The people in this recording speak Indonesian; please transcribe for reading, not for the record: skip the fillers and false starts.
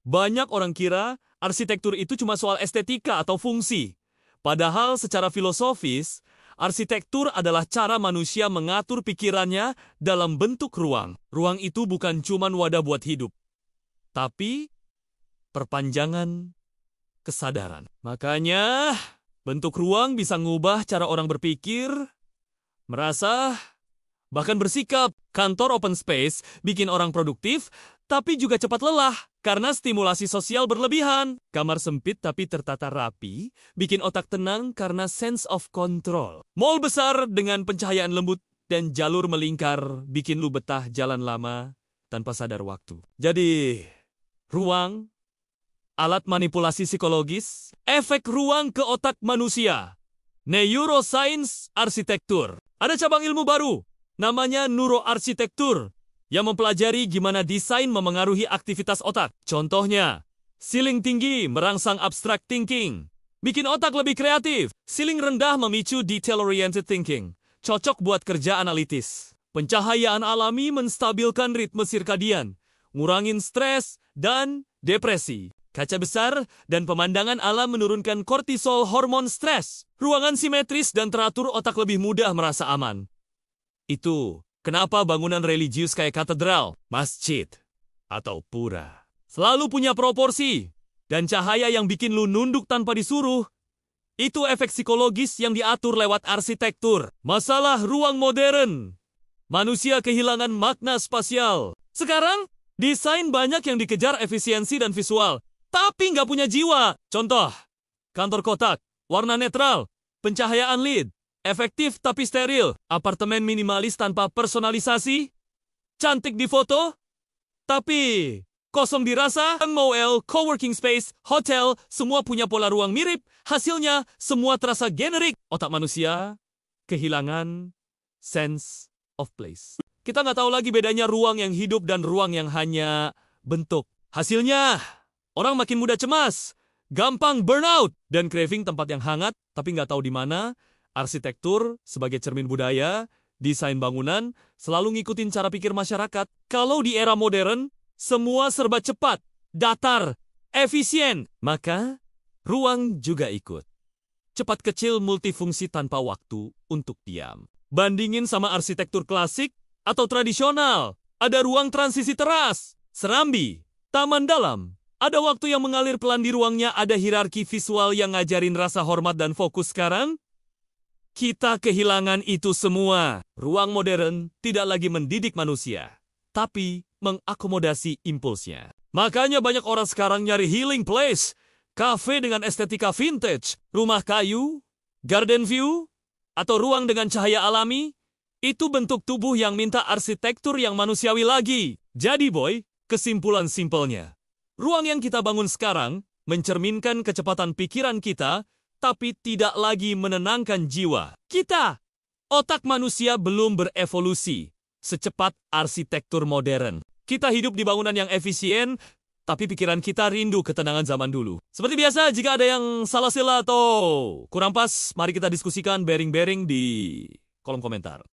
Banyak orang kira arsitektur itu cuma soal estetika atau fungsi. Padahal secara filosofis, arsitektur adalah cara manusia mengatur pikirannya dalam bentuk ruang. Ruang itu bukan cuma wadah buat hidup, tapi perpanjangan kesadaran. Makanya, bentuk ruang bisa ngubah cara orang berpikir, merasa, bahkan bersikap. Kantor open space bikin orang produktif, tapi juga cepat lelah karena stimulasi sosial berlebihan. Kamar sempit tapi tertata rapi, bikin otak tenang karena sense of control. Mall besar dengan pencahayaan lembut dan jalur melingkar, bikin lu betah jalan lama tanpa sadar waktu. Jadi, ruang, alat manipulasi psikologis, efek ruang ke otak manusia. Neuroscience arsitektur. Ada cabang ilmu baru, namanya neuroarsitektur, yang mempelajari gimana desain memengaruhi aktivitas otak. Contohnya, ceiling tinggi merangsang abstract thinking, bikin otak lebih kreatif. Ceiling rendah memicu detail-oriented thinking, cocok buat kerja analitis. Pencahayaan alami menstabilkan ritme sirkadian, ngurangin stres dan depresi. Kaca besar dan pemandangan alam menurunkan kortisol, hormon stres. Ruangan simetris dan teratur, otak lebih mudah merasa aman. Itu kenapa bangunan religius kayak katedral, masjid, atau pura selalu punya proporsi dan cahaya yang bikin lu nunduk tanpa disuruh. Itu efek psikologis yang diatur lewat arsitektur. Masalah ruang modern, manusia kehilangan makna spasial. Sekarang, desain banyak yang dikejar efisiensi dan visual, tapi nggak punya jiwa. Contoh, kantor kotak, warna netral, pencahayaan LED, efektif tapi steril. Apartemen minimalis tanpa personalisasi, cantik di foto, tapi kosong dirasa. Mall, coworking space, hotel, semua punya pola ruang mirip. Hasilnya, semua terasa generik. Otak manusia kehilangan sense of place. Kita nggak tahu lagi bedanya ruang yang hidup dan ruang yang hanya bentuk. Hasilnya, orang makin mudah cemas, gampang burnout, dan craving tempat yang hangat, tapi nggak tahu di mana. Arsitektur sebagai cermin budaya, desain bangunan, selalu ngikutin cara pikir masyarakat. Kalau di era modern, semua serba cepat, datar, efisien, maka ruang juga ikut. Cepat, kecil, multifungsi tanpa waktu untuk diam. Bandingin sama arsitektur klasik atau tradisional. Ada ruang transisi teras, serambi, taman dalam. Ada waktu yang mengalir pelan di ruangnya, ada hierarki visual yang ngajarin rasa hormat dan fokus. Sekarang, kita kehilangan itu semua. Ruang modern tidak lagi mendidik manusia, tapi mengakomodasi impulsnya. Makanya banyak orang sekarang nyari healing place, kafe dengan estetika vintage, rumah kayu, garden view, atau ruang dengan cahaya alami. Itu bentuk tubuh yang minta arsitektur yang manusiawi lagi. Jadi boy, kesimpulan simpelnya, ruang yang kita bangun sekarang mencerminkan kecepatan pikiran kita, tapi tidak lagi menenangkan jiwa. Kita, otak manusia belum berevolusi secepat arsitektur modern. Kita hidup di bangunan yang efisien, tapi pikiran kita rindu ketenangan zaman dulu. Seperti biasa, jika ada yang salah sila atau kurang pas, mari kita diskusikan, bearing-bearing di kolom komentar.